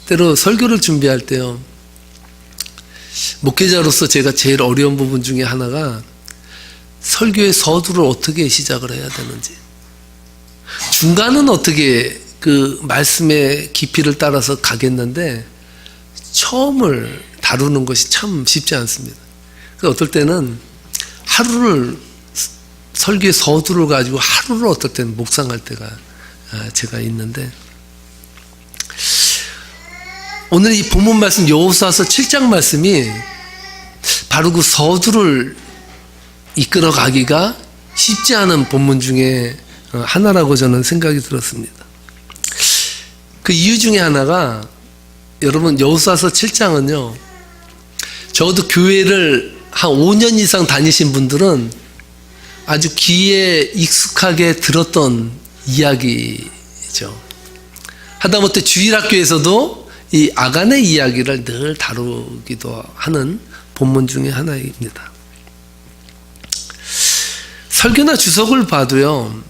때로 설교를 준비할 때요, 목회자로서 제가 제일 어려운 부분 중에 하나가 설교의 서두를 어떻게 시작을 해야 되는지, 중간은 어떻게 그 말씀의 깊이를 따라서 가겠는데 처음을 다루는 것이 참 쉽지 않습니다. 어떨 때는 하루를, 설교의 서두를 가지고 하루를 어떨 때는 묵상할 때가 제가 있는데, 오늘 이 본문 말씀 여호수아서 7장 말씀이 바로 그 서두를 이끌어 가기가 쉽지 않은 본문 중에 하나라고 저는 생각이 들었습니다. 그 이유 중에 하나가, 여러분 여호수아서 7장은요, 적어도 교회를 한 5년 이상 다니신 분들은 아주 귀에 익숙하게 들었던 이야기죠. 하다못해 주일학교에서도 이 아간의 이야기를 늘 다루기도 하는 본문 중에 하나입니다. 설교나 주석을 봐도요,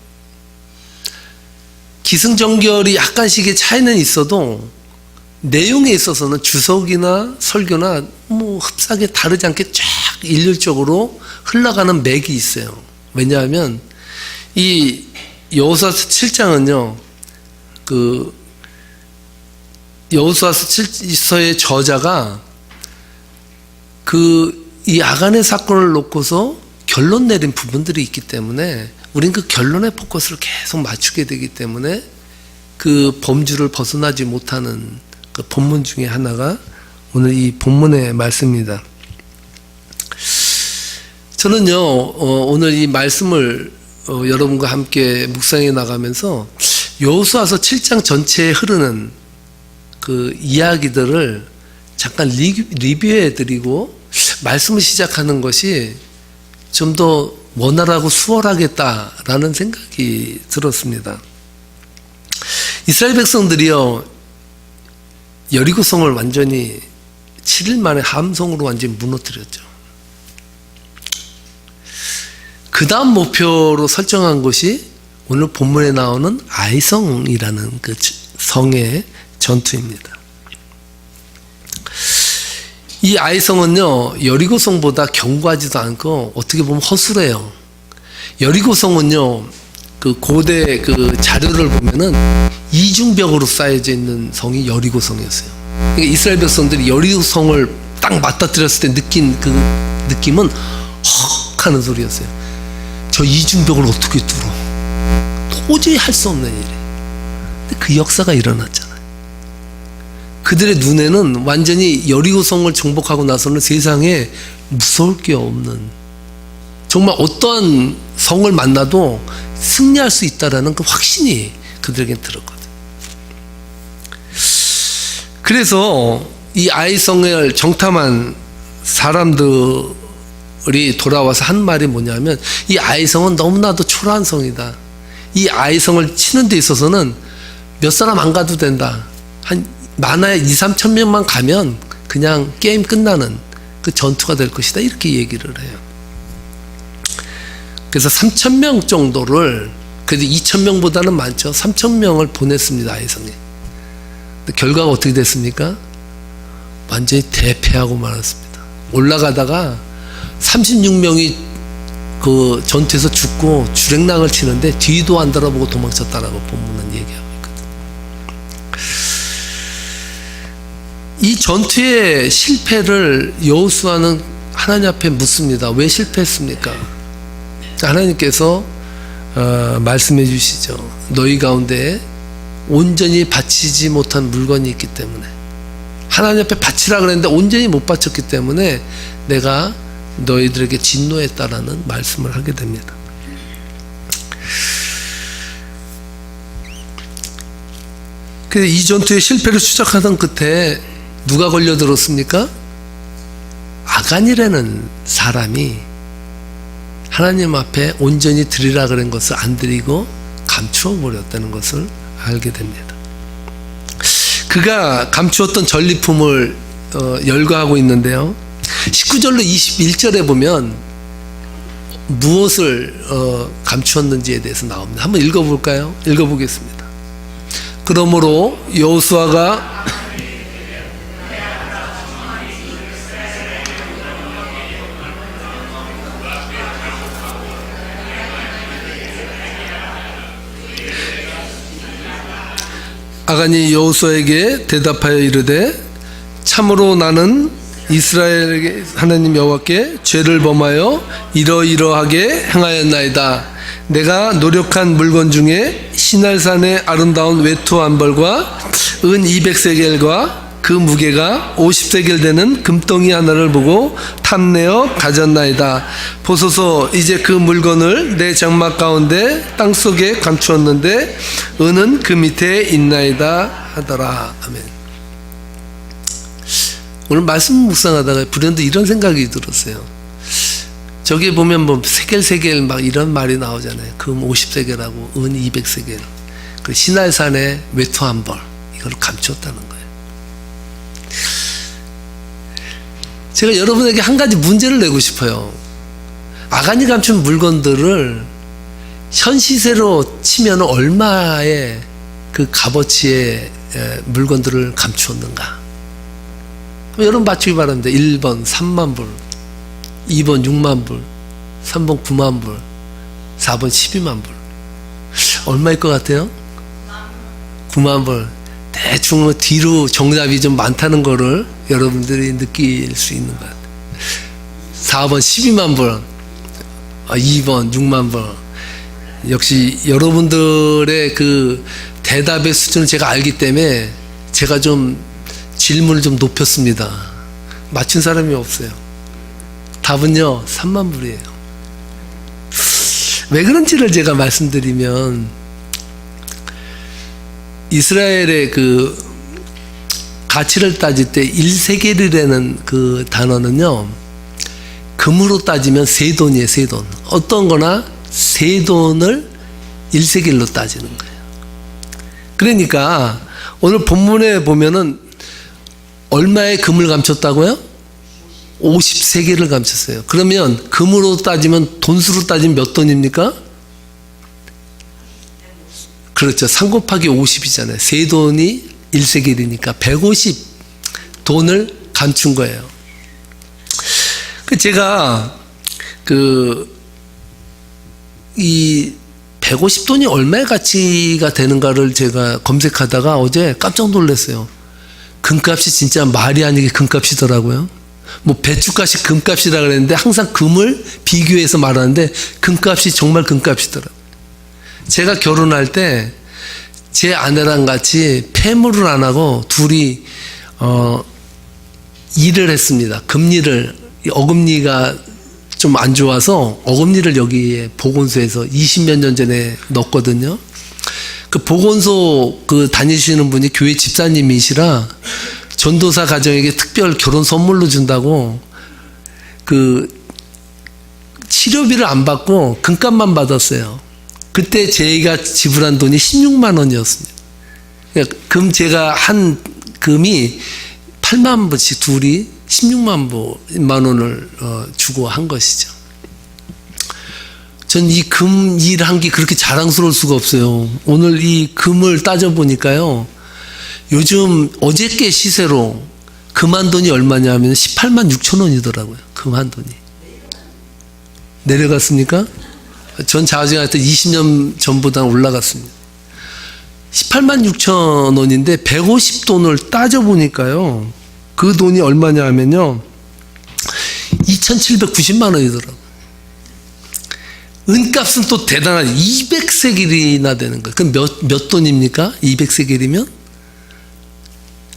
기승전결이 약간씩의 차이는 있어도 내용에 있어서는 주석이나 설교나 뭐 흡사하게 다르지 않게 쫙 일률적으로 흘러가는 맥이 있어요. 왜냐하면 이 여호수아서 7장은요, 그 여호수아서 7서의 저자가 이 아간의 사건을 놓고서 결론 내린 부분들이 있기 때문에 우린 그 결론에 포커스를 계속 맞추게 되기 때문에 그 범주를 벗어나지 못하는 그 본문 중에 하나가 오늘 이 본문의 말씀입니다. 저는요, 오늘 이 말씀을 여러분과 함께 묵상해 나가면서 여호수아서 7장 전체에 흐르는 그 이야기들을 잠깐 리뷰해 드리고 말씀을 시작하는 것이 좀 더 원활하고 수월하겠다라는 생각이 들었습니다. 이스라엘 백성들이요, 여리고성을 완전히 7일 만에 함성으로 완전히 무너뜨렸죠. 그 다음 목표로 설정한 것이 오늘 본문에 나오는 아이성이라는 그 성의 전투입니다. 이 아이성은요, 여리고성보다 견고하지도 않고 어떻게 보면 허술해요. 여리고성은요, 그 고대 그 자료를 보면은 이중벽으로 쌓여져 있는 성이 여리고성이었어요. 그러니까 이스라엘 백성들이 여리고성을 딱 맞닥뜨렸을 때 느낀 그 느낌은 헉 하는 소리였어요. 저 이중벽을 어떻게 뚫어? 도저히 할 수 없는 일이에요. 근데 그 역사가 일어났잖아요. 그들의 눈에는 완전히 여리고성을 정복하고 나서는 세상에 무서울 게 없는, 정말 어떠한 성을 만나도 승리할 수 있다라는 그 확신이 그들에게 들었거든. 그래서 이 아이성을 정탐한 사람들이 돌아와서 한 말이 뭐냐면, 이 아이성은 너무나도 초라한 성이다. 이 아이성을 치는 데 있어서는 몇 사람 안 가도 된다. 한 많아야 2-3천 명만 가면 그냥 게임 끝나는 그 전투가 될 것이다. 이렇게 얘기를 해요. 그래서 3,000명 정도를, 그래도 2,000명보다는 많죠. 3,000명을 보냈습니다, 아이성에. 근데 결과가 어떻게 됐습니까? 완전히 대패하고 말았습니다. 올라가다가 36명이 그 전투에서 죽고 주랭랑을 치는데 뒤도 안 돌아보고 도망쳤다라고 본문은 얘기하고 있거든요. 이 전투의 실패를 여호수아는 하나님 앞에 묻습니다. 왜 실패했습니까? 하나님께서 말씀해 주시죠. 너희 가운데 온전히 바치지 못한 물건이 있기 때문에, 하나님 앞에 바치라 그랬는데 온전히 못 바쳤기 때문에 내가 너희들에게 진노했다라는 말씀을 하게 됩니다. 그래서 이 전투의 실패를 추적하던 끝에 누가 걸려들었습니까? 아간이라는 사람이 하나님 앞에 온전히 드리라 그런 것을 안 드리고 감추어 버렸다는 것을 알게 됩니다. 그가 감추었던 전리품을 열거하고 있는데요, 19절로 21절에 보면 무엇을 감추었는지에 대해서 나옵니다. 한번 읽어볼까요? 읽어보겠습니다. 그러므로 여호수아가 아간이 여호수아에게 대답하여 이르되 참으로 나는 이스라엘 하나님 여호와께 죄를 범하여 이러이러하게 행하였나이다. 내가 노력한 물건 중에 시날산의 아름다운 외투 한 벌과 은 200세겔과 그 무게가 50세겔 되는 금덩이 하나를 보고 탐내어 가졌나이다. 보소서 이제 그 물건을 내 장막 가운데 땅속에 감추었는데 은은 그 밑에 있나이다 하더라. 아멘. 오늘 말씀 묵상하다가 불현듯 이런 생각이 들었어요. 저기 보면 뭐 세겔 막 이런 말이 나오잖아요. 금 50세겔하고 은 200세겔. 그 시날산의 외투 한 벌 이걸 감추었다는 거예요. 제가 여러분에게 한 가지 문제를 내고 싶어요. 아간이 감춘 물건들을 현 시세로 치면 얼마의 그 값어치의 물건들을 감추었는가? 여러분 맞추기 바랍니다. 1번 3만 불, 2번 6만 불, 3번 9만 불, 4번 12만 불. 얼마일 것 같아요? 9만 불. 대충 뒤로 정답이 좀 많다는 거를 여러분들이 느낄 수 있는 것 같아요. 4번 12만 불, 2번 6만 불. 역시 여러분들의 그 대답의 수준을 제가 알기 때문에 제가 좀 질문을 좀 높였습니다. 맞춘 사람이 없어요. 답은요 3만 불이에요. 왜 그런지를 제가 말씀드리면 이스라엘의 그 가치를 따질 때 1세겔이라는 그 단어는요 금으로 따지면 세돈이에요. 세돈. 어떤 거나 세돈을 1세겔로 따지는 거예요. 그러니까 오늘 본문에 보면은 얼마의 금을 감췄다고요? 50세겔을 감췄어요. 그러면 금으로 따지면 돈수로 따지면 몇 돈입니까? 그렇죠. 3 곱하기 50이잖아요. 세돈이 1세겔이니까 150 돈을 감춘 거예요. 제가 이 150돈이 얼마의 가치가 되는가를 제가 검색하다가 어제 깜짝 놀랐어요. 금값이 진짜 말이 아니게 금값이더라고요. 뭐 배추값이 금값이라 그랬는데 항상 금을 비교해서 말하는데 금값이 정말 금값이더라고요. 제가 결혼할 때 제 아내랑 같이 폐물을 안 하고 둘이 일을 했습니다. 금리를 어금니가 좀 안 좋아서 어금니를 여기에 보건소에서 20몇 년 전에 넣었거든요. 그 보건소 그 다니시는 분이 교회 집사님이시라 전도사 가정에게 특별 결혼 선물로 준다고 그 치료비를 안 받고 금값만 받았어요. 그때 제가 지불한 돈이 16만 원이었습니다. 그러니까 제가 한 금이 8만 불씩 둘이 16만 원을 주고 한 것이죠. 전 이 금 일한 게 그렇게 자랑스러울 수가 없어요. 오늘 이 금을 따져보니까요. 요즘 어저께 시세로 금 한 돈이 얼마냐면 18만 6천 원이더라고요. 금 한 돈이. 내려갔습니까? 전 자중할 때 20년 전보다 올라갔습니다. 18만 6천 원인데 150돈을 따져보니까요. 그 돈이 얼마냐 하면요. 2,790만 원이더라고요. 은값은 또 대단하죠. 200세겔이나 되는 거예요. 그럼 몇 돈입니까? 200세겔이면?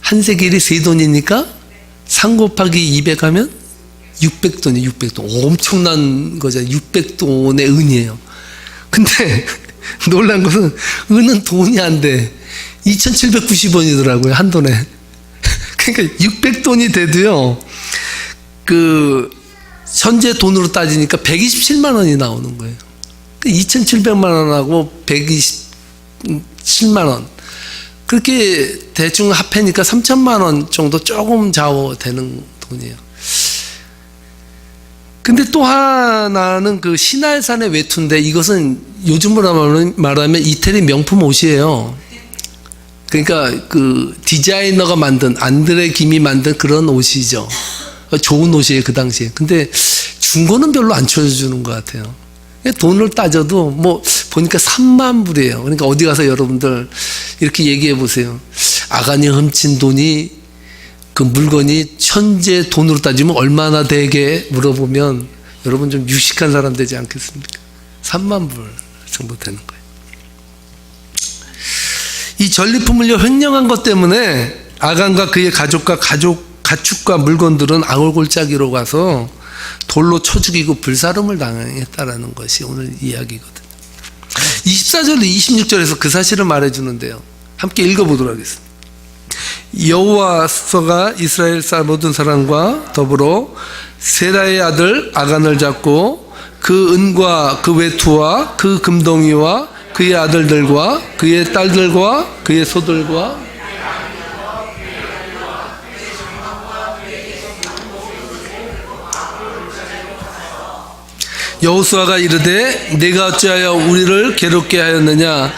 한 세겔이 세 돈이니까 3 곱하기 200 하면 600돈이 600돈. 엄청난 거잖아요. 600돈의 은이에요. 근데 놀란 것은 은은 돈이 안 돼. 2,790원이더라고요. 한 돈에. 그러니까 600돈이 돼도요. 그 현재 돈으로 따지니까 127만 원이 나오는 거예요. 2,700만 원하고 127만 원. 그렇게 대충 합해니까 3천만 원 정도 조금 좌우되는 돈이에요. 근데 또 하나는 그 시날산의 외투인데 이것은 요즘으로 말하면 이태리 명품 옷이에요. 그러니까 그 디자이너가 만든 안드레 김이 만든 그런 옷이죠. 좋은 옷이에요 그 당시에. 근데 중고는 별로 안 쳐주는 것 같아요. 돈을 따져도 뭐 보니까 3만 불이에요. 그러니까 어디 가서 여러분들 이렇게 얘기해 보세요. 아간이 훔친 돈이 그 물건이 현재 돈으로 따지면 얼마나 되게 물어보면 여러분 좀 유식한 사람 되지 않겠습니까? 3만 불 정도 되는 거예요. 이 전리품을 횡령한 것 때문에 아간과 그의 가축과 물건들은 아골골짜기로 가서 돌로 쳐 죽이고 불사름을 당했다라는 것이 오늘 이야기거든요. 24절 26절에서 그 사실을 말해주는데요. 함께 읽어보도록 하겠습니다. 여호와서가 이스라엘 모든 사람과 더불어 세라의 아들 아간을 잡고 그 은과 그 외투와 그 금덩이와 그의 아들들과 그의 딸들과 그의 소들과 여호수아가 이르되 내가 어찌하여 우리를 괴롭게 하였느냐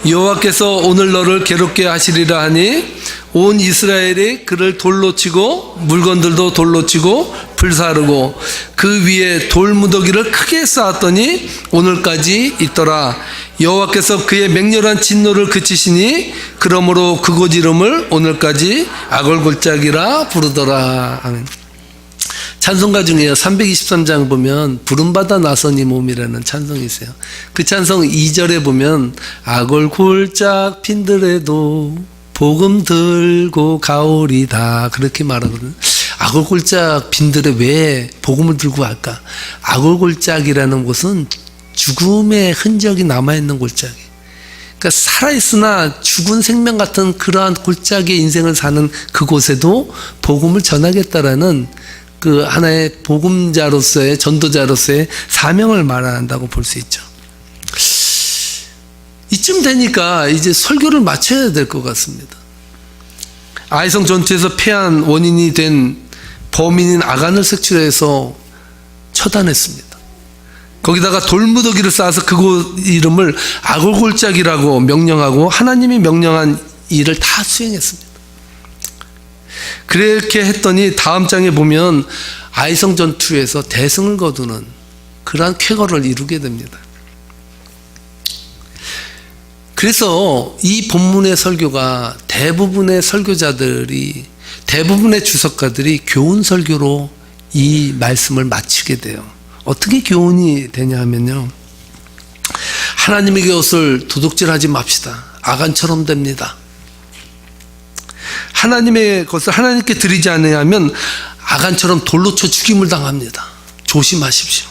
여호와께서 오늘 너를 괴롭게 하시리라 하니 온 이스라엘이 그를 돌로 치고 물건들도 돌로 치고 불사르고 그 위에 돌무더기를 크게 쌓았더니 오늘까지 있더라. 여호와께서 그의 맹렬한 진노를 그치시니 그러므로 그곳 이름을 오늘까지 아골골짜기라 부르더라. 아멘. 찬송가 중에 323장 보면 부름받아 나선 이 몸이라는 찬송이 있어요. 그 찬송 2절에 보면 아골골짝 핀들에도 복음 들고 가오리다 그렇게 말하거든요. 아골골짝 빈들에 왜 복음을 들고 갈까? 아골골짝이라는 곳은 죽음의 흔적이 남아있는 골짜기. 그러니까 살아있으나 죽은 생명 같은 그러한 골짜기의 인생을 사는 그곳에도 복음을 전하겠다라는 그 하나의 복음자로서의 전도자로서의 사명을 말한다고 볼 수 있죠. 이쯤 되니까 이제 설교를 마쳐야 될 것 같습니다. 아이성 전투에서 패한 원인이 된 범인인 아간을 색출해서 처단했습니다. 거기다가 돌무더기를 쌓아서 그곳 이름을 아골골짜기라고 명령하고 하나님이 명령한 일을 다 수행했습니다. 그렇게 했더니 다음 장에 보면 아이성 전투에서 대승을 거두는 그러한 쾌거를 이루게 됩니다. 그래서 이 본문의 설교가 대부분의 설교자들이 대부분의 주석가들이 교훈 설교로 이 말씀을 마치게 돼요. 어떻게 교훈이 되냐 하면요. 하나님의 것을 도둑질하지 맙시다. 아간처럼 됩니다. 하나님의 것을 하나님께 드리지 않으면 아간처럼 돌로 쳐 죽임을 당합니다. 조심하십시오.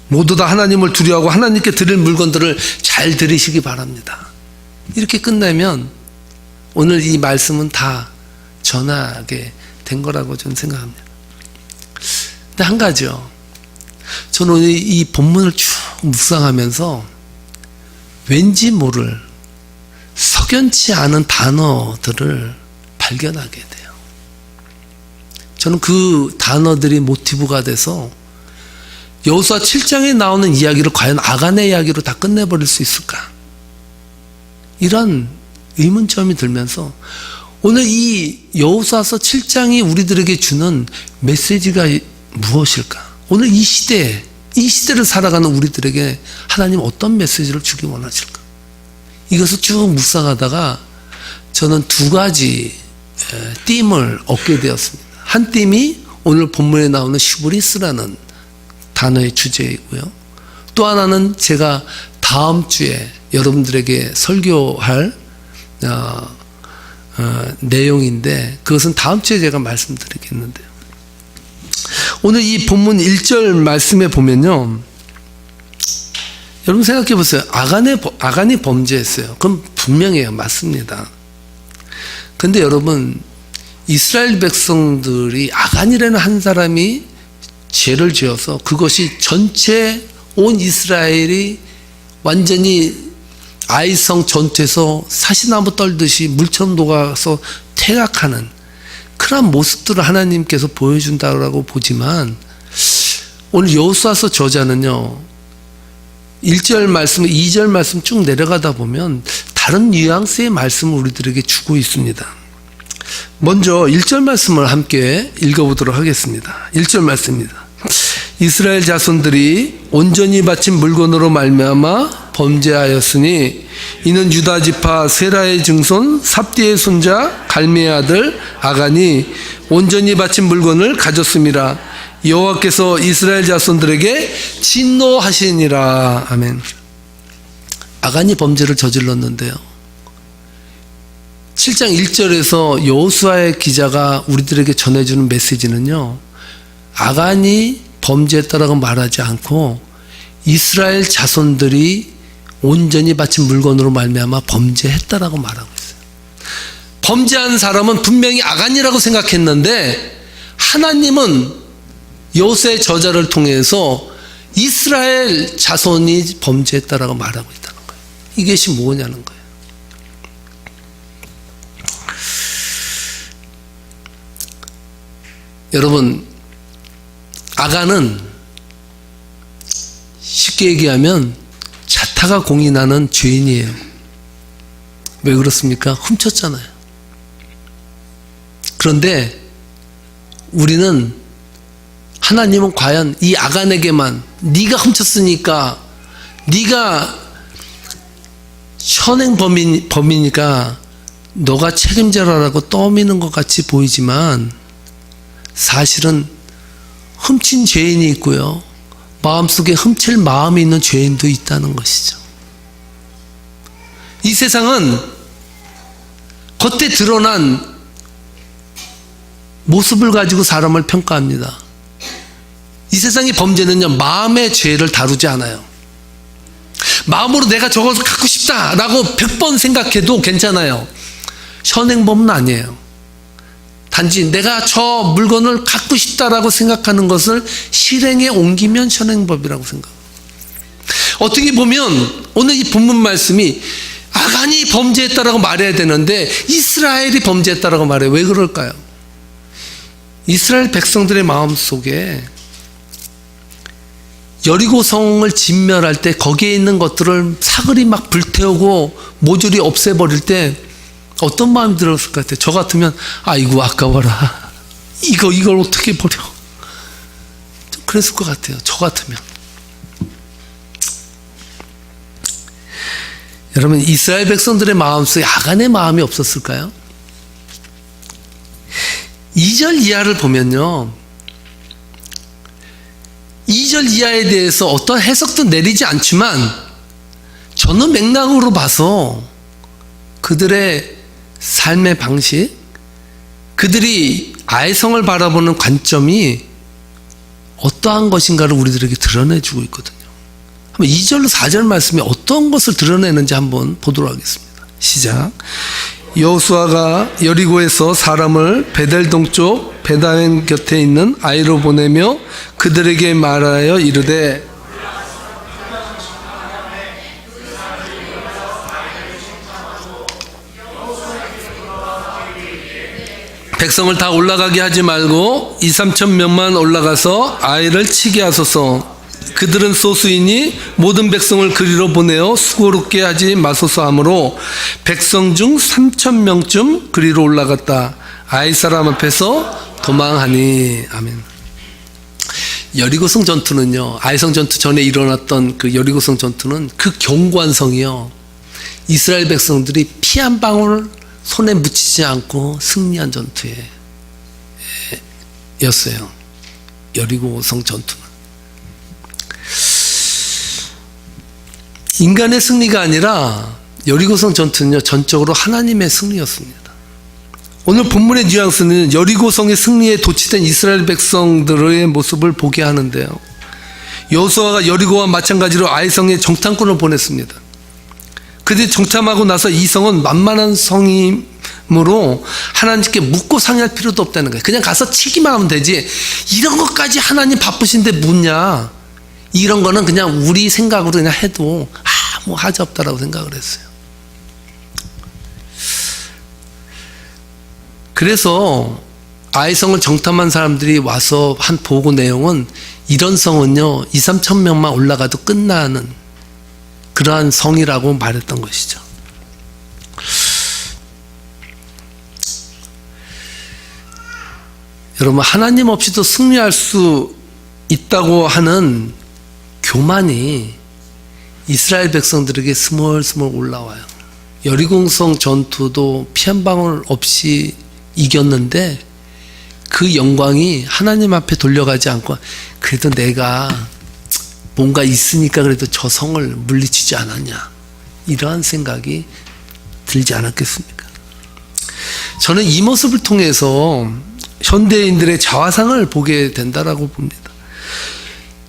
모두 다 하나님을 두려워하고 하나님께 드릴 물건들을 잘 드리시기 바랍니다. 이렇게 끝내면 오늘 이 말씀은 다 전하게 된 거라고 저는 생각합니다. 근데 한 가지요. 저는 오늘 이 본문을 쭉 묵상하면서 왠지 모를 석연치 않은 단어들을 발견하게 돼요. 저는 그 단어들이 모티브가 돼서 여호수아 7장에 나오는 이야기를 과연 아간의 이야기로 다 끝내버릴 수 있을까? 이런 의문점이 들면서 오늘 이 여호수아서 7장이 우리들에게 주는 메시지가 무엇일까? 오늘 이 시대를 살아가는 우리들에게 하나님 어떤 메시지를 주기 원하실까? 이것을 쭉 묵상하다가 저는 두 가지 띠을 얻게 되었습니다. 한 띠이 오늘 본문에 나오는 슈브리스라는 단어의 주제이고요. 또 하나는 제가 다음 주에 여러분들에게 설교할 내용인데 그것은 다음 주에 제가 말씀드리겠는데요. 오늘 이 본문 1절 말씀에 보면요. 여러분 생각해 보세요. 아간이 범죄했어요. 그럼 분명해요. 맞습니다. 근데 여러분 이스라엘 백성들이 아간이라는 한 사람이 죄를 지어서 그것이 전체 온 이스라엘이 완전히 아이성 전투에서 사시나무 떨듯이 물처럼 녹아서 퇴각하는 그런 모습들을 하나님께서 보여준다고 보지만 오늘 여호수아서 저자는요 1절 말씀, 2절 말씀 쭉 내려가다 보면 다른 뉘앙스의 말씀을 우리들에게 주고 있습니다. 먼저 1절 말씀을 함께 읽어보도록 하겠습니다. 1절 말씀입니다. 이스라엘 자손들이 온전히 바친 물건으로 말미암아 범죄하였으니 이는 유다 지파 세라의 증손 삽디의 손자 갈미의 아들 아간이 온전히 바친 물건을 가졌음이라. 여호와께서 이스라엘 자손들에게 진노하시니라. 아멘. 아간이 범죄를 저질렀는데요, 7장 1절에서 여호수아의 기자가 우리들에게 전해주는 메시지는요, 아간이 범죄했다라고 말하지 않고 이스라엘 자손들이 온전히 바친 물건으로 말미암아 범죄했다라고 말하고 있어요. 범죄한 사람은 분명히 아간이라고 생각했는데 하나님은 여호수아의 저자를 통해서 이스라엘 자손이 범죄했다라고 말하고 있다는 거예요. 이것이 뭐냐는 거예요. 여러분, 아간은 쉽게 얘기하면 자타가 공인하는 죄인이에요. 왜 그렇습니까? 훔쳤잖아요. 그런데 우리는, 하나님은 과연 이 아간에게만 네가 훔쳤으니까, 네가 현행 범이니까 너가 책임져라라고 떠미는 것 같이 보이지만 사실은 훔친 죄인이 있고요, 마음속에 훔칠 마음이 있는 죄인도 있다는 것이죠. 이 세상은 겉에 드러난 모습을 가지고 사람을 평가합니다. 이 세상의 범죄는요, 마음의 죄를 다루지 않아요. 마음으로 내가 저걸 갖고 싶다라고 100번 생각해도 괜찮아요. 현행범은 아니에요. 단지 내가 저 물건을 갖고 싶다라고 생각하는 것을 실행에 옮기면 현행법이라고 생각합니다. 어떻게 보면 오늘 이 본문 말씀이 아간이 범죄했다라고 말해야 되는데 이스라엘이 범죄했다라고 말해요. 왜 그럴까요? 이스라엘 백성들의 마음속에 여리고 성을 진멸할 때 거기에 있는 것들을 사글이 막 불태우고 모조리 없애버릴 때 어떤 마음이 들었을 것 같아요? 저 같으면 아이고 아까워라, 이걸 어떻게 버려, 그랬을 것 같아요. 저 같으면. 여러분, 이스라엘 백성들의 마음속에 아간의 마음이 없었을까요? 2절 이하를 보면요, 2절 이하에 대해서 어떤 해석도 내리지 않지만 저는 맥락으로 봐서 그들의 삶의 방식, 그들이 아이성을 바라보는 관점이 어떠한 것인가를 우리들에게 드러내주고 있거든요. 한번 2절로 4절 말씀이 어떤 것을 드러내는지 한번 보도록 하겠습니다. 시작. 여호수아가 여리고에서 사람을 베델 동쪽 베다웬 곁에 있는 아이로 보내며 그들에게 말하여 이르되 백성을 다 올라가게 하지 말고 2-3천 명만 올라가서 아이를 치게 하소서. 그들은 소수이니 모든 백성을 그리로 보내어 수고롭게 하지 마소서 하므로 백성 중 3,000명쯤 그리로 올라갔다. 아이 사람 앞에서 도망하니. 아멘. 여리고성 전투는요, 아이성 전투 전에 일어났던 그 여리고성 전투는 그 견고한 성이요, 이스라엘 백성들이 피 한 방울 손에 묻히지 않고 승리한 전투였어요. 여리고성 전투는 인간의 승리가 아니라 여리고성 전투는요, 전적으로 하나님의 승리였습니다. 오늘 본문의 뉘앙스는 여리고성의 승리에 도취된 이스라엘 백성들의 모습을 보게 하는데요, 여호수아가 여리고와 마찬가지로 아이성에 정탐꾼을 보냈습니다. 그들이 정탐하고 나서 이 성은 만만한 성이므로 하나님께 묻고 상의할 필요도 없다는 거예요. 그냥 가서 치기만 하면 되지, 이런 것까지 하나님 바쁘신데 묻냐, 이런 거는 그냥 우리 생각으로 그냥 해도 아무 하자 없다라고 생각을 했어요. 그래서 아이성을 정탐한 사람들이 와서 한 보고 내용은, 이런 성은요 2-3천 명만 올라가도 끝나는 그러한 성이라고 말했던 것이죠. 여러분, 하나님 없이도 승리할 수 있다고 하는 교만이 이스라엘 백성들에게 스멀스멀 올라와요. 여리고성 전투도 피 한 방울 없이 이겼는데 그 영광이 하나님 앞에 돌려가지 않고 그래도 내가 뭔가 있으니까 그래도 저 성을 물리치지 않았냐, 이러한 생각이 들지 않았겠습니까? 저는 이 모습을 통해서 현대인들의 자화상을 보게 된다라고 봅니다.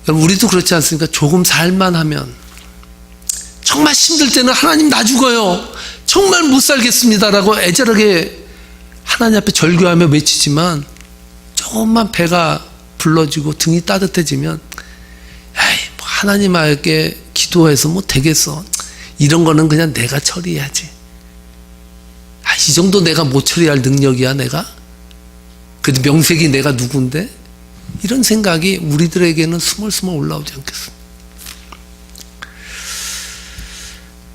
여러분, 우리도 그렇지 않습니까? 조금 살만하면, 정말 힘들 때는 하나님 나 죽어요, 정말 못 살겠습니다라고 애절하게 하나님 앞에 절규하며 외치지만, 조금만 배가 불러지고 등이 따뜻해지면 에이, 뭐 하나님께 기도해서 뭐 되겠어, 이런 거는 그냥 내가 처리해야지, 이 정도 내가 못 처리할 능력이야 내가? 그래도 명색이 내가 누군데? 이런 생각이 우리들에게는 스멀스멀 올라오지 않겠습니까?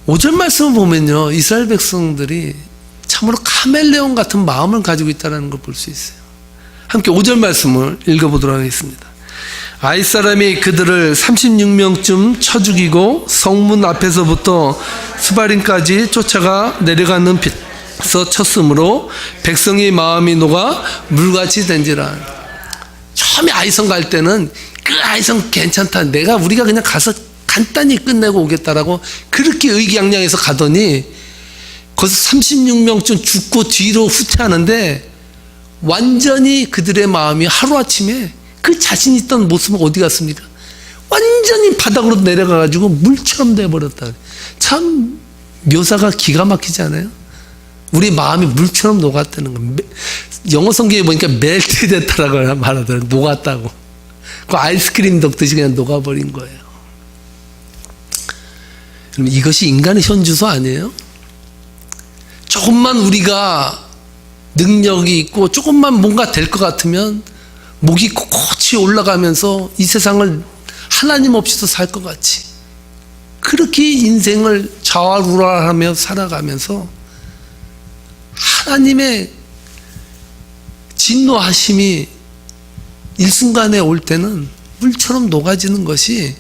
5절 말씀을 보면요, 이스라엘 백성들이 참으로 카멜레온 같은 마음을 가지고 있다는 걸 볼 수 있어요. 함께 5절 말씀을 읽어보도록 하겠습니다. 아이 사람이 그들을 36명쯤 쳐 죽이고 성문 앞에서부터 스바림까지 쫓아가 내려가는 빛서 쳤으므로 백성의 마음이 녹아 물같이 된지라. 처음에 아이성 갈 때는 그 아이성 괜찮다, 우리가 그냥 가서 간단히 끝내고 오겠다라고 그렇게 의기양양해서 가더니 거기서 36명쯤 죽고 뒤로 후퇴하는데 완전히 그들의 마음이 하루아침에 그 자신 있던 모습은 어디 갔습니까? 완전히 바닥으로 내려가가지고 물처럼 돼버렸다. 참 묘사가 기가 막히지 않아요? 우리 마음이 물처럼 녹았다는 거. 영어 성경에 보니까 멜트 됐다라고 말하더라고요. 녹았다고. 그 아이스크림 덕듯이 그냥 녹아버린 거예요. 그럼 이것이 인간의 현주소 아니에요? 조금만 우리가 능력이 있고 조금만 뭔가 될 것 같으면 목이 꼿꼿이 올라가면서 이 세상을 하나님 없이도 살 것 같이 그렇게 인생을 좌우로하며 살아가면서 하나님의 진노하심이 일순간에 올 때는 물처럼 녹아지는 것이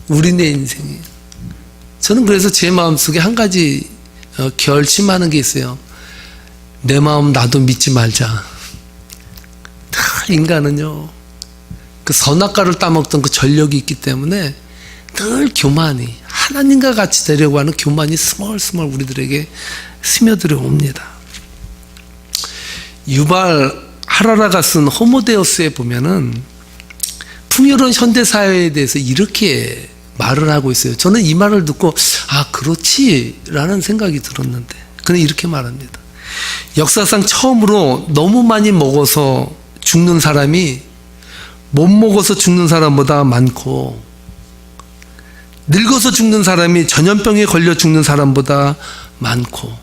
우리네 인생이에요. 저는 그래서 제 마음속에 한 가지 결심하는 게 있어요. 내 마음 나도 믿지 말자. 인간은요, 그 선악과를 따먹던 그 전력이 있기 때문에 늘 교만이, 하나님과 같이 되려고 하는 교만이 스멀스멀 우리들에게 스며들어 옵니다. 유발 하라라가 쓴 호모데우스에 보면은 풍요로운 현대사회에 대해서 이렇게 말을 하고 있어요. 저는 이 말을 듣고 그렇지라는 생각이 들었는데, 그는 이렇게 말합니다. 역사상 처음으로 너무 많이 먹어서 죽는 사람이 못 먹어서 죽는 사람보다 많고, 늙어서 죽는 사람이 전염병에 걸려 죽는 사람보다 많고,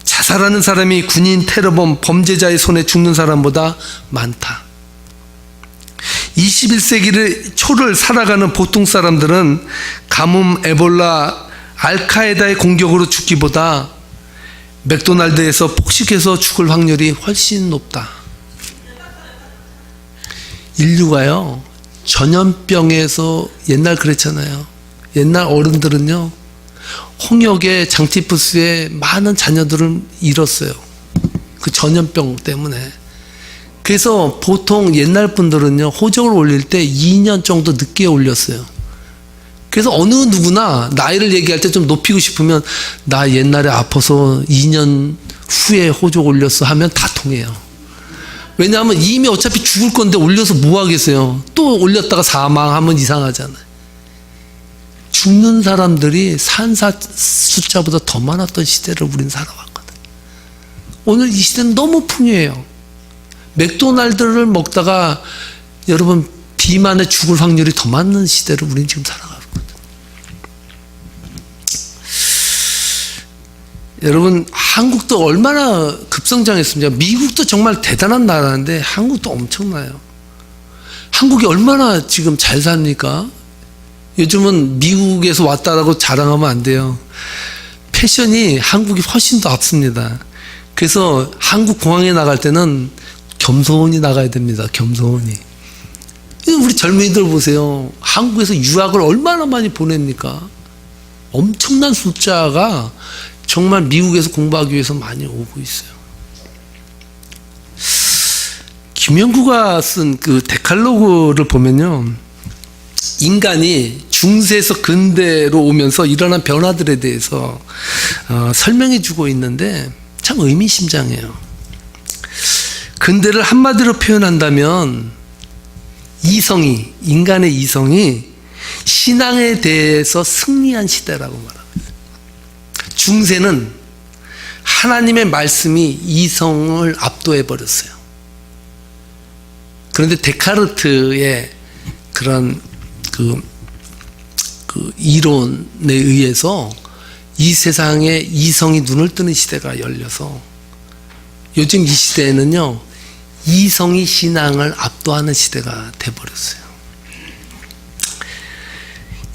자살하는 사람이 군인, 테러범, 범죄자의 손에 죽는 사람보다 많다. 21세기를 초를 살아가는 보통 사람들은 가뭄, 에볼라, 알카에다의 공격으로 죽기보다 맥도날드에서 폭식해서 죽을 확률이 훨씬 높다. 인류가요, 전염병에서 옛날 그랬잖아요. 옛날 어른들은요, 홍역에 장티푸스에 많은 자녀들을 잃었어요. 그 전염병 때문에. 그래서 보통 옛날 분들은요, 호적을 올릴 때 2년 정도 늦게 올렸어요. 그래서 어느 누구나 나이를 얘기할 때 좀 높이고 싶으면 나 옛날에 아파서 2년 후에 호적 올렸어 하면 다 통해요. 왜냐하면 이미 어차피 죽을 건데 올려서 뭐 하겠어요. 또 올렸다가 사망하면 이상하잖아요. 죽는 사람들이 산 숫자보다 더 많았던 시대를 우린 살아왔거든. 오늘 이 시대는 너무 풍요해요. 맥도날드를 먹다가 여러분 비만에 죽을 확률이 더 많은 시대를 우린 지금 살아가거든. 여러분, 한국도 얼마나 급성장했습니까? 미국도 정말 대단한 나라인데 한국도 엄청나요. 한국이 얼마나 지금 잘 삽니까? 요즘은 미국에서 왔다라고 자랑하면 안 돼요. 패션이 한국이 훨씬 더 앞섭니다. 그래서 한국 공항에 나갈 때는 겸손히 나가야 됩니다. 겸손히. 우리 젊은이들 보세요. 한국에서 유학을 얼마나 많이 보냅니까? 엄청난 숫자가 정말 미국에서 공부하기 위해서 많이 오고 있어요. 김영구가 쓴 그 데칼로그를 보면요, 인간이 중세에서 근대로 오면서 일어난 변화들에 대해서 설명해 주고 있는데 참 의미심장해요. 근대를 한마디로 표현한다면 인간의 이성이 신앙에 대해서 승리한 시대라고 말합니다. 중세는 하나님의 말씀이 이성을 압도해 버렸어요. 그런데 데카르트의 그런 그 이론에 의해서 이 세상에 이성이 눈을 뜨는 시대가 열려서 요즘 이 시대에는요, 이성이 신앙을 압도하는 시대가 돼버렸어요.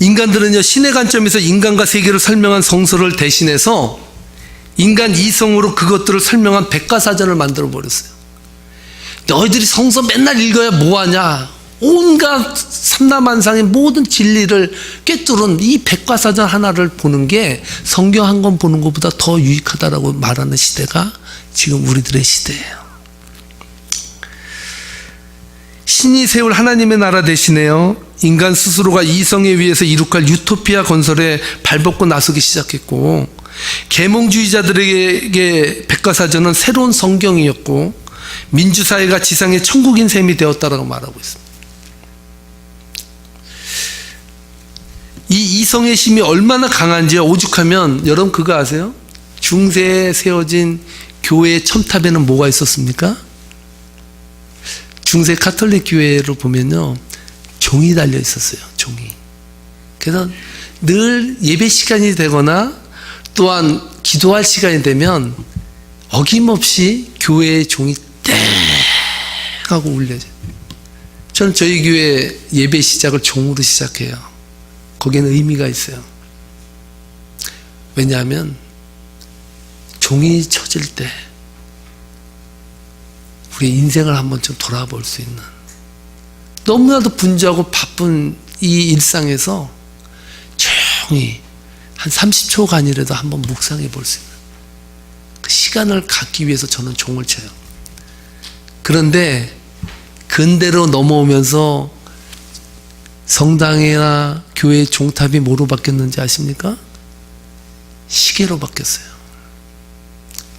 인간들은요, 신의 관점에서 인간과 세계를 설명한 성서를 대신해서 인간 이성으로 그것들을 설명한 백과사전을 만들어 버렸어요. 너희들이 성서 맨날 읽어야 뭐하냐, 온갖 삼라만상의 모든 진리를 꿰뚫은 이 백과사전 하나를 보는 게 성경 한 권 보는 것보다 더 유익하다라고 말하는 시대가 지금 우리들의 시대예요. 신이 세울 하나님의 나라 대신에요, 인간 스스로가 이성에 의해서 이룩할 유토피아 건설에 발벗고 나서기 시작했고, 계몽주의자들에게 백과사전은 새로운 성경이었고, 민주사회가 지상의 천국인 셈이 되었다라고 말하고 있습니다. 이 이성의 힘이 얼마나 강한지 오죽하면 여러분 그거 아세요? 중세에 세워진 교회의 첨탑에는 뭐가 있었습니까? 중세 카톨릭 교회를 보면요, 종이 달려 있었어요. 종이. 그래서 늘 예배 시간이 되거나 또한 기도할 시간이 되면 어김없이 교회의 종이 땡 하고 울려져요. 저는 저희 교회 예배 시작을 종으로 시작해요. 거기에는 의미가 있어요. 왜냐하면 종이 쳐질 때 우리 인생을 한번 좀 돌아볼 수 있는, 너무나도 분주하고 바쁜 이 일상에서 조용히 한 30초간이라도 한번 묵상해 볼 수 있는 그 시간을 갖기 위해서 저는 종을 쳐요. 그런데 근대로 넘어오면서 성당이나 교회 종탑이 뭐로 바뀌었는지 아십니까? 시계로 바뀌었어요.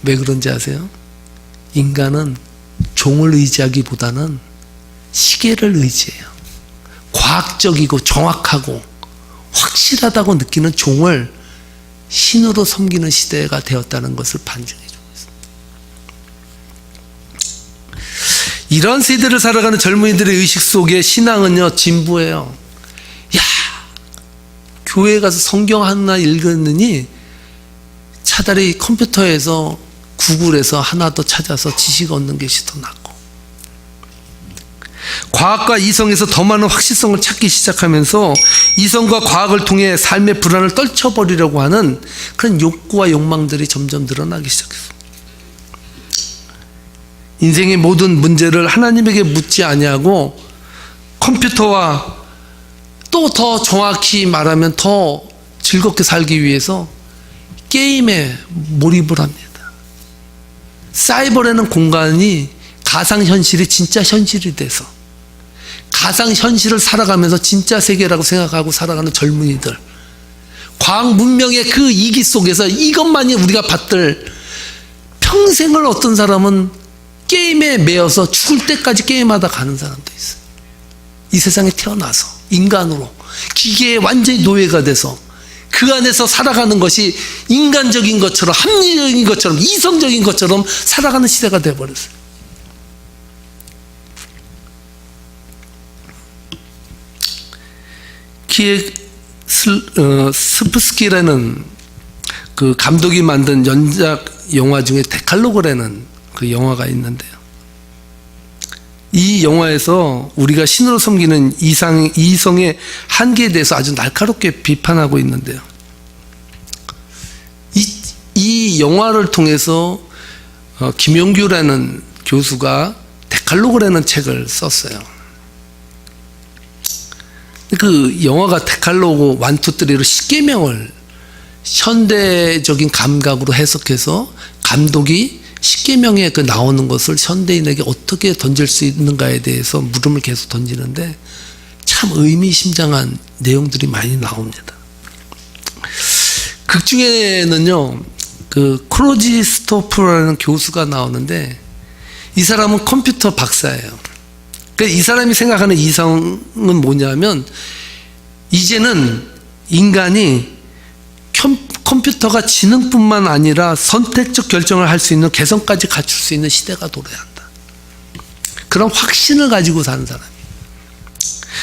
왜 그런지 아세요? 인간은 종을 의지하기보다는 시계를 의지해요. 과학적이고 정확하고 확실하다고 느끼는 종을 신으로 섬기는 시대가 되었다는 것을 반증해 주고 있습니다. 이런 세대를 살아가는 젊은이들의 의식 속에 신앙은요, 진부해요. 야, 교회 가서 성경 하나 읽었느니 차라리 컴퓨터에서 구글에서 하나 더 찾아서 지식 얻는 것이 더 낫고, 과학과 이성에서 더 많은 확실성을 찾기 시작하면서 이성과 과학을 통해 삶의 불안을 떨쳐버리려고 하는 그런 욕구와 욕망들이 점점 늘어나기 시작했습니다. 인생의 모든 문제를 하나님에게 묻지 아니하고 컴퓨터와 또 더 정확히 말하면 더 즐겁게 살기 위해서 게임에 몰입을 합니다. 사이버라는 공간이 가상현실이 진짜 현실이 돼서 가상현실을 살아가면서 진짜 세계라고 생각하고 살아가는 젊은이들, 과학 문명의 그 이기 속에서 이것만이 우리가 받들, 평생을 어떤 사람은 게임에 매여서 죽을 때까지 게임하다 가는 사람도 있어요. 이 세상에 태어나서 인간으로 기계에 완전히 노예가 돼서 그 안에서 살아가는 것이 인간적인 것처럼, 합리적인 것처럼, 이성적인 것처럼 살아가는 시대가 되어버렸어요. 스프스키라는 그 감독이 만든 연작 영화 중에 데칼로그라는 그 영화가 있는데요, 이 영화에서 우리가 신으로 섬기는 이성의 한계에 대해서 아주 날카롭게 비판하고 있는데요, 이 영화를 통해서 김용규라는 교수가 데칼로그라는 책을 썼어요. 그 영화가 데칼로그 1, 2, 3로 십계명을 현대적인 감각으로 해석해서 감독이 십계명에 그 나오는 것을 현대인에게 어떻게 던질 수 있는가에 대해서 물음을 계속 던지는데 참 의미심장한 내용들이 많이 나옵니다. 극 중에는요, 그 크로지스토프라는 교수가 나오는데 이 사람은 컴퓨터 박사예요. 그러니까 이 사람이 생각하는 이성은 뭐냐면 이제는 인간이 컴퓨터가 지능뿐만 아니라 선택적 결정을 할 수 있는 개성까지 갖출 수 있는 시대가 도래야 한다. 그런 확신을 가지고 사는 사람이에요.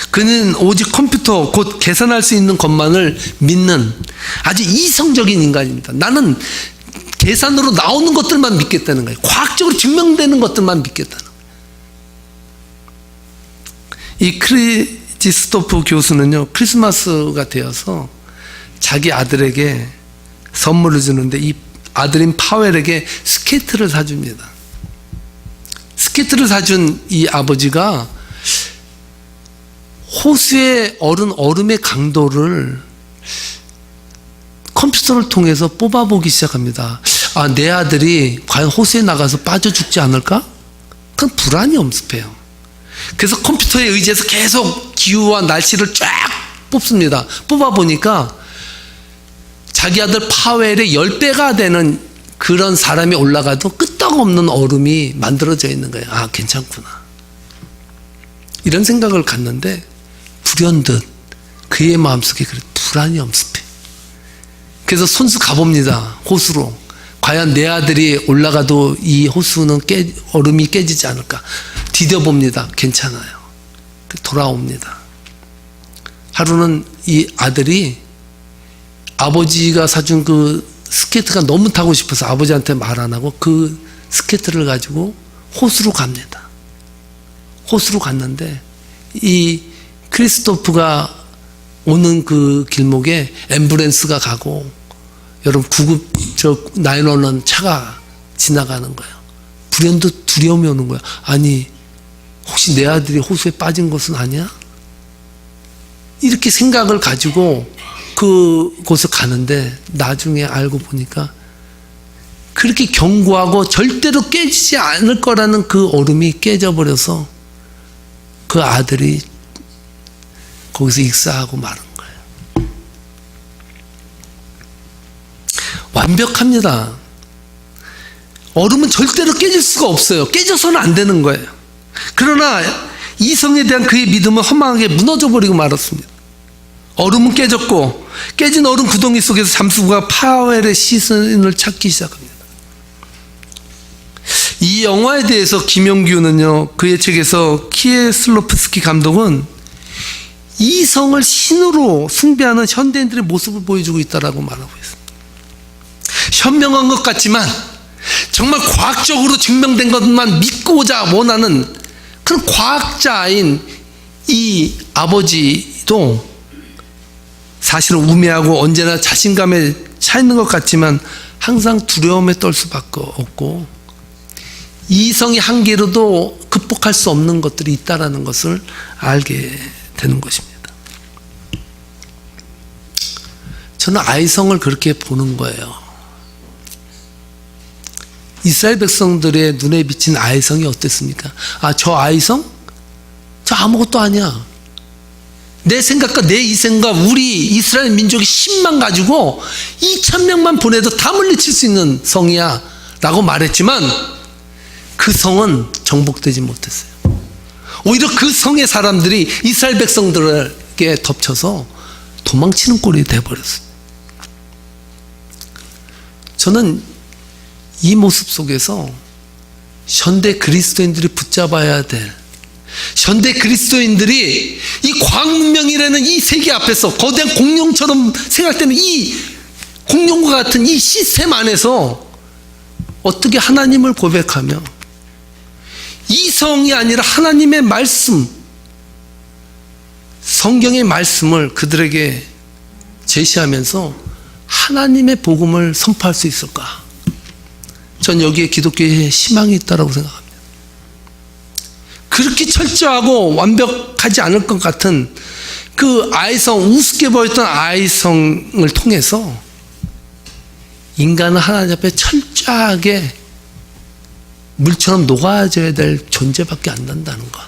그는 오직 컴퓨터 곧 계산할 수 있는 것만을 믿는 아주 이성적인 인간입니다. 나는 계산으로 나오는 것들만 믿겠다는 거예요. 과학적으로 증명되는 것들만 믿겠다는 거예요. 이 크리지스토프 교수는요, 크리스마스가 되어서 자기 아들에게 선물을 주는데 이 아들인 파웰에게 스케이트를 사줍니다. 스케이트를 사준 이 아버지가 호수의 얼음의 강도를 컴퓨터를 통해서 뽑아보기 시작합니다. 아, 내 아들이 과연 호수에 나가서 빠져 죽지 않을까? 그건 불안이 엄습해요. 그래서 컴퓨터에 의지해서 계속 기후와 날씨를 쫙 뽑습니다. 뽑아보니까 자기 아들 파웰의 10배가 되는 그런 사람이 올라가도 끄떡없는 얼음이 만들어져 있는 거예요. 아, 괜찮구나. 이런 생각을 갖는데 불현듯 그의 마음속에 불안이 엄습해. 그래서 손수 가봅니다. 호수로. 과연 내 아들이 올라가도 이 호수는 얼음이 깨지지 않을까. 디뎌봅니다. 괜찮아요. 돌아옵니다. 하루는 이 아들이 아버지가 사준 그 스케이트가 너무 타고 싶어서 아버지한테 말 안 하고 그 스케이트를 가지고 호수로 갑니다. 호수로 갔는데 이 크리스토프가 오는 그 길목에 앰뷸런스가 가고 여러분 구급 911 차가 지나가는 거예요. 불현듯 두려움이 오는 거예요. 아니, 혹시 내 아들이 호수에 빠진 것은 아니야? 이렇게 생각을 가지고 그곳을 가는데 나중에 알고 보니까 그렇게 견고하고 절대로 깨지지 않을 거라는 그 얼음이 깨져버려서 그 아들이 거기서 익사하고 마는 거예요. 완벽합니다. 얼음은 절대로 깨질 수가 없어요. 깨져서는 안 되는 거예요. 그러나 이성에 대한 그의 믿음은 허망하게 무너져 버리고 말았습니다. 얼음은 깨졌고 깨진 얼음 구덩이 속에서 잠수부가 파웰의 시선을 찾기 시작합니다. 이 영화에 대해서 김영규는요, 그의 책에서 키에슬로프스키 감독은 이성을 신으로 숭배하는 현대인들의 모습을 보여주고 있다라고 말하고 있습니다. 현명한 것 같지만 정말 과학적으로 증명된 것만 믿고자 원하는 그런 과학자인 이 아버지도 사실은 우매하고 언제나 자신감에 차 있는 것 같지만 항상 두려움에 떨 수밖에 없고 이성의 한계로도 극복할 수 없는 것들이 있다는 것을 알게 되는 것입니다. 저는 아이성을 그렇게 보는 거예요. 이스라엘 백성들의 눈에 비친 아이성이 어땠습니까? 아, 저 아이성? 저 아무것도 아니야. 내 생각과 내 이생과 우리 이스라엘 민족의 힘만 가지고 2,000명만 보내도 다 물리칠 수 있는 성이야 라고 말했지만 그 성은 정복되지 못했어요. 오히려 그 성의 사람들이 이스라엘 백성들에게 덮쳐서 도망치는 꼴이 돼버렸어요. 저는 이 모습 속에서 현대 그리스도인들이 붙잡아야 될, 현대 그리스도인들이 이 과학문명이라는 이 세계 앞에서 거대한 공룡처럼 생각되는 이 공룡과 같은 이 시스템 안에서 어떻게 하나님을 고백하며 이성이 아니라 하나님의 말씀, 성경의 말씀을 그들에게 제시하면서 하나님의 복음을 선포할 수 있을까? 전 여기에 기독교의 희망이 있다고 생각합니다. 그렇게 철저하고 완벽하지 않을 것 같은 그 아이성, 우습게 보였던 아이성을 통해서 인간은 하나님 앞에 철저하게 물처럼 녹아져야 될 존재밖에 안 된다는 것.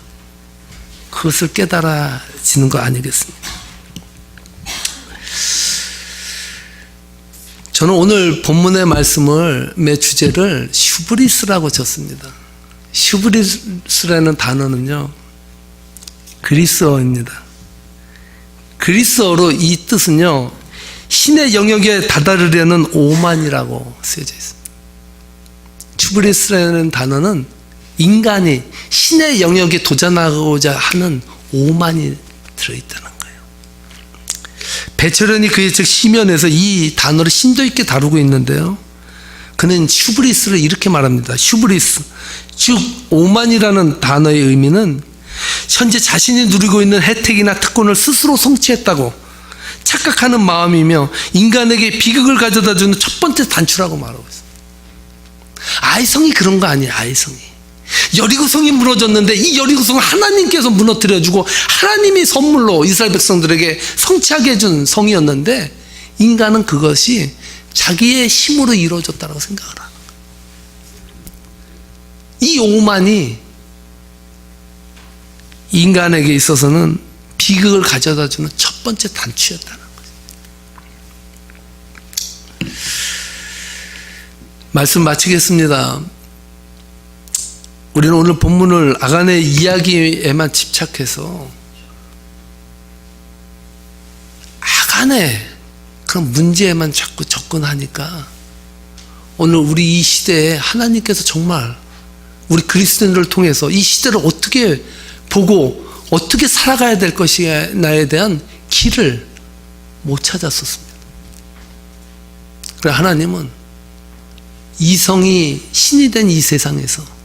그것을 깨달아지는 거 아니겠습니까? 저는 오늘 본문의 말씀의 주제를 슈브리스라고 졌습니다. 슈브리스라는 단어는요, 그리스어입니다. 그리스어로 이 뜻은요, 신의 영역에 다다르려는 오만이라고 쓰여져 있습니다. 슈브리스라는 단어는 인간이 신의 영역에 도전하고자 하는 오만이 들어있다는 거예요. 베처련이 그의 책 시면에서 이 단어를 심도 있게 다루고 있는데요, 그는 슈브리스를 이렇게 말합니다. 슈브리스, 즉 오만이라는 단어의 의미는 현재 자신이 누리고 있는 혜택이나 특권을 스스로 성취했다고 착각하는 마음이며 인간에게 비극을 가져다주는 첫 번째 단추라고 말하고 있습니다. 아이성이 그런 거 아니에요. 아이성이 여리고성이 무너졌는데 이 여리고성을 하나님께서 무너뜨려주고 하나님이 선물로 이스라엘 백성들에게 성취하게 해준 성이었는데, 인간은 그것이 자기의 힘으로 이루어졌다고 생각을 하는 거예요. 이 오만이 인간에게 있어서는 비극을 가져다주는 첫 번째 단추였다는 거예요. 말씀 마치겠습니다. 우리는 오늘 본문을 아간의 이야기에만 집착해서 아간의 그런 문제에만 자꾸 접근하니까 오늘 우리 이 시대에 하나님께서 정말 우리 그리스도인들을 통해서 이 시대를 어떻게 보고 어떻게 살아가야 될 것이냐에 대한 길을 못 찾았었습니다. 그래 하나님은 이성이 신이 된 이 세상에서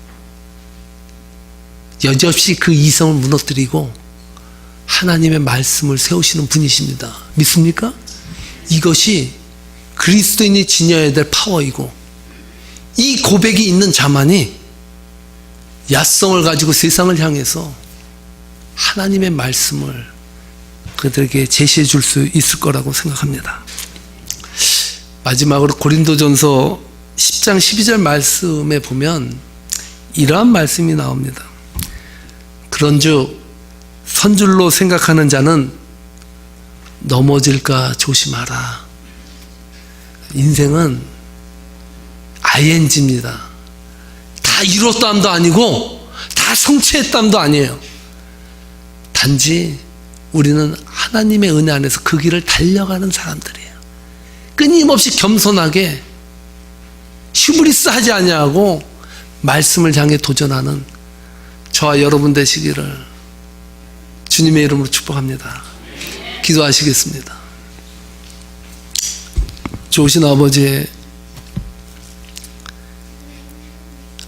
여지없이 그 이성을 무너뜨리고 하나님의 말씀을 세우시는 분이십니다. 믿습니까? 이것이 그리스도인이 지녀야 될 파워이고, 이 고백이 있는 자만이 야성을 가지고 세상을 향해서 하나님의 말씀을 그들에게 제시해 줄 수 있을 거라고 생각합니다. 마지막으로 고린도전서 10장 12절 말씀에 보면 이러한 말씀이 나옵니다. 그런즉 선줄로 생각하는 자는 넘어질까 조심하라. 인생은 ing입니다. 다 이뤘다함도 아니고 다 성취했다함도 아니에요. 단지 우리는 하나님의 은혜 안에서 그 길을 달려가는 사람들이에요. 끊임없이 겸손하게 슈브리스 하지 아니하고 말씀을 향해 도전하는 저와 여러분 되시기를 주님의 이름으로 축복합니다. 기도하시겠습니다. 좋으신 아버지,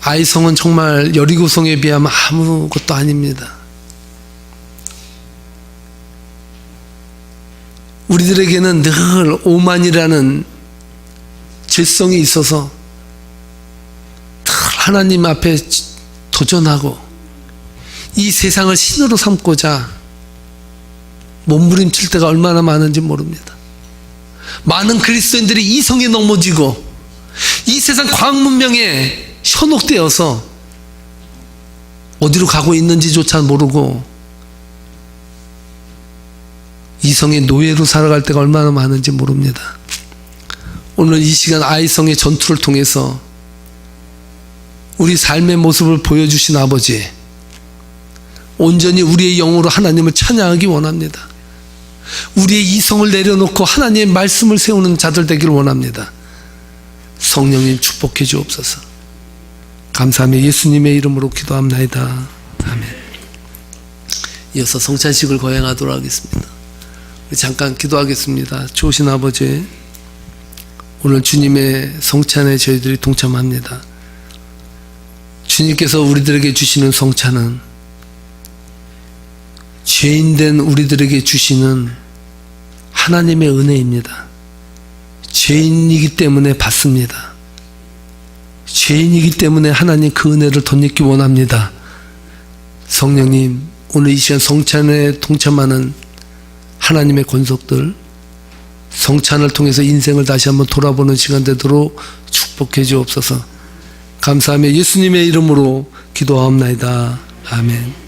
아이성은 정말 여리고성에 비하면 아무것도 아닙니다. 우리들에게는 늘 오만이라는 죄성이 있어서 늘 하나님 앞에 도전하고 이 세상을 신으로 삼고자 몸부림칠 때가 얼마나 많은지 모릅니다. 많은 그리스도인들이 이성에 넘어지고 이 세상 과학 문명에 현혹되어서 어디로 가고 있는지조차 모르고 이성의 노예로 살아갈 때가 얼마나 많은지 모릅니다. 오늘 이 시간 아이성의 전투를 통해서 우리 삶의 모습을 보여주신 아버지, 온전히 우리의 영으로 하나님을 찬양하기 원합니다. 우리의 이성을 내려놓고 하나님의 말씀을 세우는 자들 되기를 원합니다. 성령님 축복해 주옵소서. 감사하며 예수님의 이름으로 기도합나이다. 아멘. 이어서 성찬식을 거행하도록 하겠습니다. 우리 잠깐 기도하겠습니다. 좋으신 아버지, 오늘 주님의 성찬에 저희들이 동참합니다. 주님께서 우리들에게 주시는 성찬은 죄인된 우리들에게 주시는 하나님의 은혜입니다. 죄인이기 때문에 받습니다. 죄인이기 때문에 하나님 그 은혜를 덧입기 원합니다. 성령님, 오늘 이 시간 성찬에 동참하는 하나님의 권속들, 성찬을 통해서 인생을 다시 한번 돌아보는 시간 되도록 축복해 주옵소서. 감사하며 예수님의 이름으로 기도하옵나이다. 아멘.